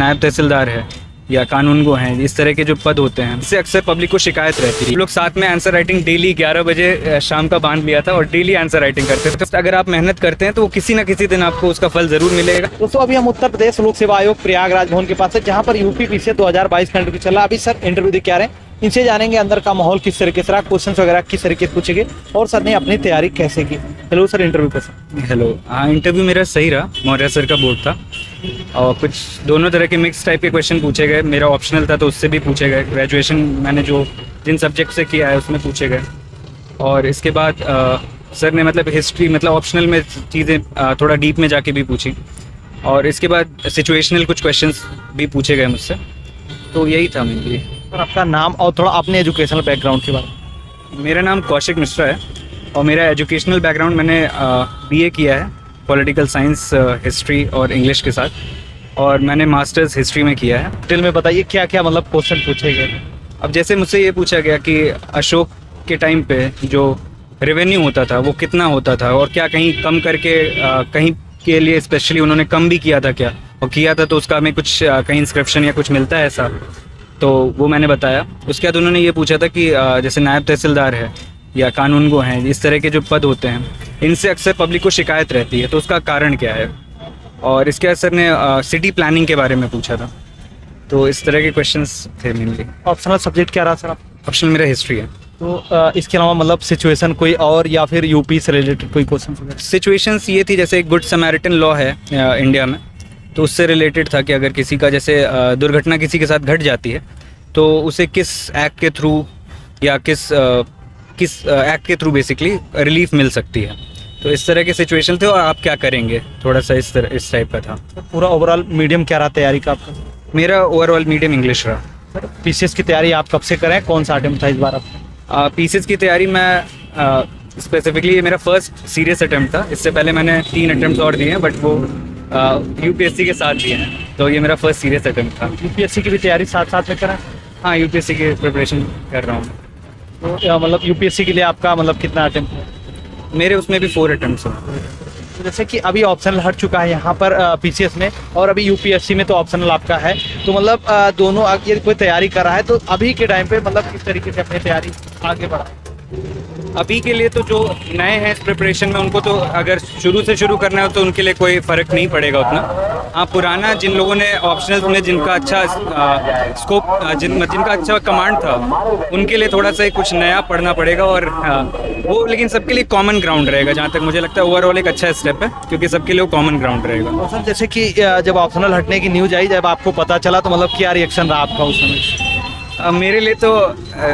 नायब तहसीलदार है या कानूनगो हैं, इस तरह के जो पद होते हैं, इससे अक्सर पब्लिक को शिकायत रहती है। लोग साथ में आंसर राइटिंग डेली 11 बजे शाम का बांध लिया था और डेली आंसर राइटिंग करते थे। तो अगर आप मेहनत करते हैं तो वो किसी ना किसी दिन आपको उसका फल जरूर मिलेगा। दोस्तों अभी हम उत्तर प्रदेश लोक सेवा आयोग प्रयागराज भवन के पास है, जहाँ पर यूपी पीसीएस 2022 का इंटरव्यू चल रहा है। अभी सर इंटरव्यू दे के आ रहे हैं, इनसे जानेंगे अंदर का माहौल किस तरीके से रहा, क्वेश्चन वगैरह किस तरीके से पूछेंगे और सर ने अपनी तैयारी कैसे की। हेलो सर, इंटरव्यू कैसा? हेलो, हाँ इंटरव्यू मेरा सही रहा। मौर्य सर का बोर्ड था और कुछ दोनों तरह के मिक्स टाइप के क्वेश्चन पूछे गए। मेरा ऑप्शनल था तो उससे भी पूछे गए। ग्रेजुएशन मैंने जो जिन सब्जेक्ट से किया है उसमें पूछे गए। और इसके बाद सर ने मतलब हिस्ट्री मतलब ऑप्शनल में चीज़ें थोड़ा डीप में जाके भी पूछी। और इसके बाद सिचुएशनल कुछ क्वेश्चंस भी पूछे गए मुझसे। तो यही था मेरे। सर आपका नाम और थोड़ा अपने एजुकेशनल बैकग्राउंड के बारे में। मेरा नाम कौशिक मिश्रा है और मेरा एजुकेशनल बैकग्राउंड मैंने बीए किया है पॉलिटिकल साइंस, हिस्ट्री और इंग्लिश के साथ, और मैंने मास्टर्स हिस्ट्री में किया है। डिटेल में बताइए क्या क्या मतलब क्वेश्चन पूछे गए। अब जैसे मुझसे ये पूछा गया कि अशोक के टाइम पे जो रेवेन्यू होता था वो कितना होता था और क्या कहीं कम करके कहीं के लिए स्पेशली उन्होंने कम भी किया था क्या, और किया था तो उसका हमें कुछ कहीं इंस्क्रिप्शन या कुछ मिलता है ऐसा, तो वो मैंने बताया। उसके बाद उन्होंने ये पूछा था कि जैसे नायब तहसीलदार है या कानूनगो हैं, इस तरह के जो पद होते हैं, इनसे अक्सर पब्लिक को शिकायत रहती है, तो उसका कारण क्या है। और इसके बाद सर ने सिटी प्लानिंग के बारे में पूछा था। तो इस तरह के क्वेश्चंस थे मेनली। ऑप्शनल सब्जेक्ट क्या रहा सर आप? ऑप्शनल मेरा हिस्ट्री है। तो इसके अलावा मतलब सिचुएशन कोई और या फिर यूपी से रिलेटेड कोई क्वेश्चन? सिचुएशंस ये थी जैसे एक गुड समैरिटन लॉ है इंडिया में, तो उससे रिलेटेड था कि अगर किसी का जैसे दुर्घटना किसी के साथ घट जाती है तो उसे किस एक्ट के थ्रू या किस एक्ट के थ्रू बेसिकली रिलीफ मिल सकती है। तो इस तरह के सिचुएशन थे और आप क्या करेंगे, थोड़ा सा इस टाइप का था। पूरा ओवरऑल मीडियम क्या रहा तैयारी का आपका? मेरा ओवरऑल मीडियम इंग्लिश रहा। सर पीसीएस की तैयारी आप कब से करें, कौन सा अटेम्प्ट था इस बार आपका? पीसीएस की तैयारी मैं स्पेसिफिकली मेरा फर्स्ट सीरियस अटेम्प्ट था। इससे पहले मैंने 3 अटेम्प्ट और दिए हैं बट वो यूपीएससी के साथ दिए हैं, तो ये मेरा फर्स्ट सीरियस अटेम्प्ट था। यूपीएससी की भी तैयारी साथ साथ में करें? हाँ, यूपीएससी की प्रिपरेशन कर रहा हूँ। तो मतलब यूपीएससी के लिए आपका मतलब कितना अटेम्प्ट है? मेरे उसमें भी 4 अटेम्प्ट्स हैं। तो जैसे कि अभी ऑप्शनल हट चुका है यहाँ पर पीसीएस में, और अभी यूपीएससी में तो ऑप्शनल आपका है, तो मतलब दोनों यदि कोई तैयारी कर रहा है तो अभी के टाइम पे मतलब किस तरीके से अपनी तैयारी आगे बढ़ाए? अभी के लिए तो जो नए हैं इस प्रिपरेशन में उनको तो अगर शुरू से शुरू करना हो तो उनके लिए कोई फ़र्क नहीं पड़ेगा उतना। हाँ, पुराना जिन लोगों ने ऑप्शनल में जिनका अच्छा स्कोप जिनका अच्छा कमांड था उनके लिए थोड़ा सा कुछ नया पढ़ना पड़ेगा। और वो लेकिन सबके लिए कॉमन ग्राउंड रहेगा, जहाँ तक मुझे लगता है ओवरऑल एक अच्छा स्टेप है, क्योंकि सबके लिए कॉमन ग्राउंड रहेगा। और सर जैसे कि जब ऑप्शनल हटने की न्यूज़ आई, जब आपको पता चला तो मतलब क्या रिएक्शन रहा आपका उस समय? मेरे लिए तो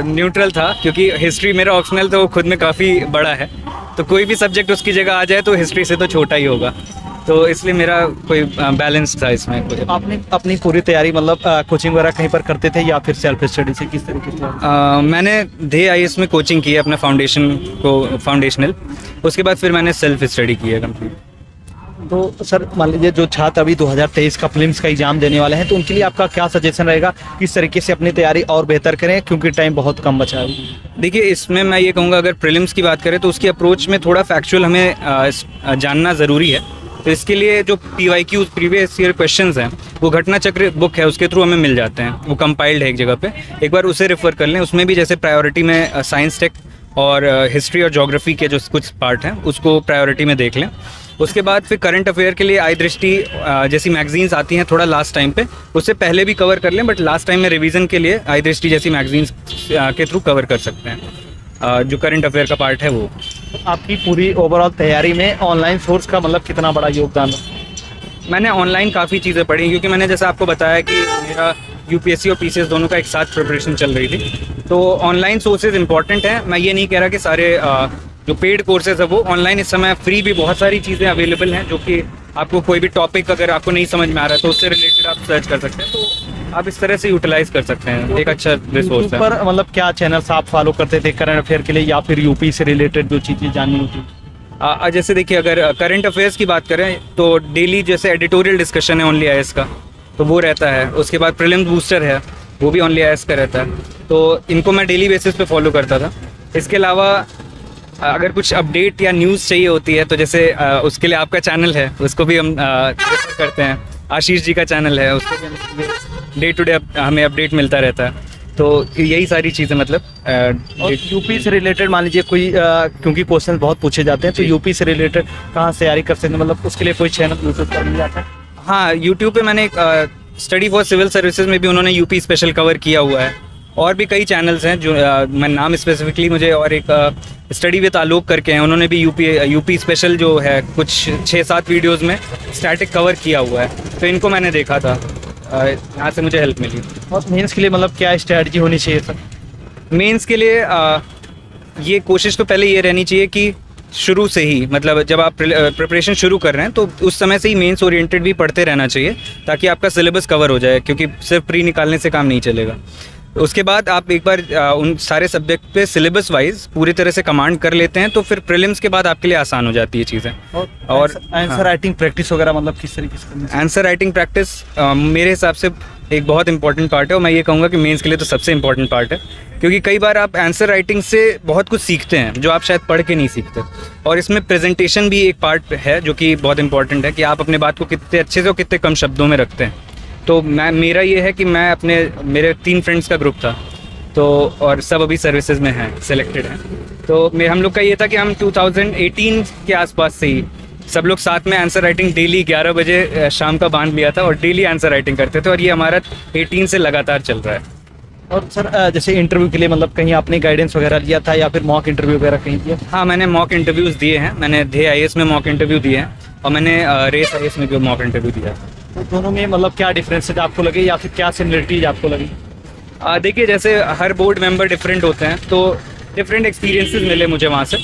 न्यूट्रल था, क्योंकि हिस्ट्री मेरा ऑप्शनल तो खुद में काफ़ी बड़ा है, तो कोई भी सब्जेक्ट उसकी जगह आ जाए तो हिस्ट्री से तो छोटा ही होगा, तो इसलिए मेरा कोई बैलेंस था इसमें। आपने अपनी पूरी तैयारी मतलब कोचिंग वगैरह कहीं पर करते थे या फिर सेल्फ स्टडी से, किस तरीके से? मैंने ध्येय आईएएस में कोचिंग की है अपना फाउंडेशनल, उसके बाद फिर मैंने सेल्फ स्टडी की है कंप्लीट। तो सर मान लीजिए जो छात्र अभी 2023 का प्रीलिम्स का एग्जाम देने वाले हैं, तो उनके लिए आपका क्या सजेशन रहेगा, किस तरीके से अपनी तैयारी और बेहतर करें, क्योंकि टाइम बहुत कम बचा है? देखिए, इसमें मैं ये कहूँगा अगर प्रीलिम्स की बात करें तो उसकी अप्रोच में थोड़ा फैक्चुअल हमें जानना ज़रूरी है। तो इसके लिए जो PYQ प्रीवियस ईयर क्वेश्चंस हैं वो घटना चक्र बुक है उसके थ्रू हमें मिल जाते हैं, वो कंपाइल्ड है एक जगह पे, एक बार उसे रेफ़र कर लें। उसमें भी जैसे प्रायोरिटी में साइंस टेक और हिस्ट्री और ज्योग्राफी के जो कुछ पार्ट हैं उसको प्रायोरिटी में देख लें। उसके बाद फिर करंट अफेयर के लिए आई दृष्टि जैसी मैगजीन्स आती हैं थोड़ा लास्ट टाइम पे, उससे पहले भी कवर कर लें, बट लास्ट टाइम में रिवीजन के लिए आई दृष्टि जैसी मैगजीन्स के थ्रू कवर कर सकते हैं जो करंट अफेयर का पार्ट है वो। आपकी पूरी ओवरऑल तैयारी में ऑनलाइन सोर्स का मतलब कितना बड़ा योगदान है? मैंने ऑनलाइन काफ़ी चीज़ें पढ़ी, क्योंकि मैंने जैसा आपको बताया कि मेरा यूपीएससी और पीसीएस दोनों का एक साथ प्रिपरेशन चल रही थी, तो ऑनलाइन सोर्सेज इंपॉर्टेंट हैं। मैं ये नहीं कह रहा कि सारे जो पेड कोर्सेज है वो ऑनलाइन, इस समय फ्री भी बहुत सारी चीज़ें अवेलेबल हैं, जो कि आपको कोई भी टॉपिक अगर आपको नहीं समझ में आ रहा है तो उससे रिलेटेड आप सर्च कर सकते हैं, तो आप इस तरह से यूटिलाइज कर सकते हैं। एक अच्छा रिसोर्स है। पर मतलब क्या चैनल्स आप फॉलो करते थे करंट अफेयर के लिए, या फिर यूपी से रिलेटेड जो चीज़ें जाननी होती? जैसे देखिए, अगर करंट अफेयर्स की बात करें तो डेली जैसे एडिटोरियल डिस्कशन है ओनली आईएएस का, तो वो रहता है। उसके बाद प्रीलिम्स बूस्टर है, वो भी ओनली आईएएस का रहता है, तो इनको मैं डेली बेसिस पे फॉलो करता था। इसके अलावा अगर कुछ अपडेट या न्यूज़ चाहिए होती है तो जैसे उसके लिए आपका चैनल है, उसको भी हम रेफर करते हैं। आशीष जी का चैनल है, उसको डे टू डे हमें अपडेट मिलता रहता है। तो यही सारी चीज़ें मतलब और यूपी से रिलेटेड मान लीजिए कोई क्योंकि क्वेश्चन बहुत पूछे जाते हैं, तो यूपी से रिलेटेड कहाँ से तैयारी कर सकते हैं, मतलब उसके लिए कोई चैनल यूट्यूब पर मिल जाता है? हाँ, यूट्यूब पे मैंने एक स्टडी फॉर सिविल सर्विसेज में भी उन्होंने यूपी स्पेशल कवर किया हुआ है, और भी कई चैनल्स हैं जो मैं नाम स्पेसिफिकली मुझे, और एक स्टडी विद आलोक करके हैं, उन्होंने भी यूपी स्पेशल जो है कुछ 6-7 वीडियोस में स्टैटिक कवर किया हुआ है, तो इनको मैंने देखा था, यहाँ से मुझे हेल्प मिली। और मेंस के लिए मतलब क्या स्ट्रैटेजी होनी चाहिए सर? मेंस के लिए ये कोशिश तो पहले ये रहनी चाहिए कि शुरू से ही, मतलब जब आप प्रिपरेशन शुरू कर रहे हैं तो उस समय से ही मेंस ओरिएंटेड भी पढ़ते रहना चाहिए, ताकि आपका सिलेबस कवर हो जाए, क्योंकि सिर्फ प्री निकालने से काम नहीं चलेगा। उसके बाद आप एक बार उन सारे सब्जेक्ट पे सिलेबस वाइज पूरी तरह से कमांड कर लेते हैं, तो फिर प्रीलिम्स के बाद आपके लिए आसान हो जाती है चीज़ें। और आंसर राइटिंग प्रैक्टिस वगैरह मतलब किस तरीके से करनी चाहिए? आंसर राइटिंग प्रैक्टिस मेरे हिसाब से एक बहुत इंपॉर्टेंट पार्ट है, और मैं ये कहूँगा कि मेंस के लिए तो सबसे इंपॉर्टेंट पार्ट है, क्योंकि कई बार आप आंसर राइटिंग से बहुत कुछ सीखते हैं जो आप शायद पढ़ के नहीं सीखते, और इसमें प्रेजेंटेशन भी एक पार्ट है जो कि बहुत इंपॉर्टेंट है, कि आप अपने बात को कितने अच्छे से और कितने कम शब्दों में रखते हैं। तो मेरा ये है कि मैं मेरे 3 फ्रेंड्स का ग्रुप था, तो और सब अभी सर्विसेज में हैं, सिलेक्टेड हैं, तो हम लोग का ये था कि हम 2018 के आसपास से ही सब लोग साथ में आंसर राइटिंग डेली 11 बजे शाम का बांध लिया था, और डेली आंसर राइटिंग करते थे, और ये हमारा 18 से लगातार चल रहा है। और सर जैसे इंटरव्यू के लिए मतलब कहीं आपने गाइडेंस वगैरह लिया था, या फिर मॉक इंटरव्यू वगैरह कहीं दिया? हाँ, मैंने मॉक इंटरव्यूज़ दिए हैं, मैंने ध्येय IAS में मॉक इंटरव्यू दिए हैं, और मैंने रेस IAS में भी मॉक इंटरव्यू दिया। तो दोनों में मतलब क्या डिफरेंसेज आपको लगे, या फिर क्या सिमिलरिटीज आपको लगी? देखिए, जैसे हर बोर्ड मेंबर डिफरेंट होते हैं, तो डिफरेंट एक्सपीरियंसेस मिले मुझे वहाँ से,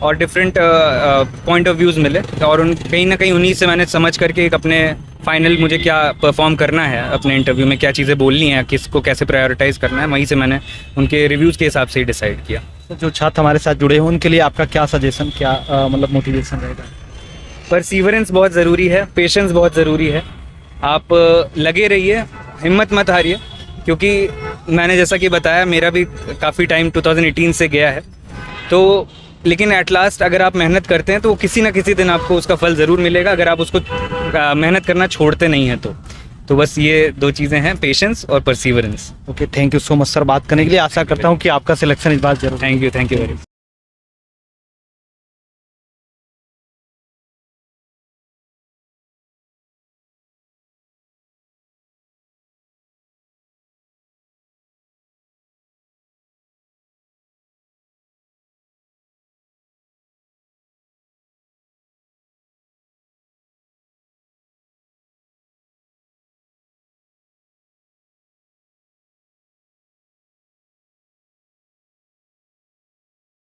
और डिफरेंट पॉइंट ऑफ व्यूज़ मिले, और कहीं ना कहीं उन्हीं से मैंने समझ करके एक अपने फाइनल मुझे क्या परफॉर्म करना है अपने इंटरव्यू में, क्या चीज़ें बोलनी है, किसको कैसे प्रायोरिटाइज़ करना है, वहीं से मैंने उनके रिव्यूज़ के हिसाब से ही डिसाइड किया। तो जो छात्र हमारे साथ जुड़े हैं उनके लिए आपका क्या सजेशन, क्या मतलब मोटिवेशन रहेगा? परसीवरेंस बहुत ज़रूरी है, पेशेंस बहुत ज़रूरी है, आप लगे रहिए, हिम्मत मत हारिए, क्योंकि मैंने जैसा कि बताया मेरा भी काफ़ी टाइम 2018 से गया है, तो लेकिन एट लास्ट अगर आप मेहनत करते हैं तो वो किसी ना किसी दिन आपको उसका फल ज़रूर मिलेगा, अगर आप उसको मेहनत करना छोड़ते नहीं हैं तो बस ये 2 चीज़ें हैं, पेशेंस और perseverance. Okay, thank you so much sir बात करने के लिए। आशा करता हूँ कि आपका सिलेक्शन इस बार जरूर। Thank you very much.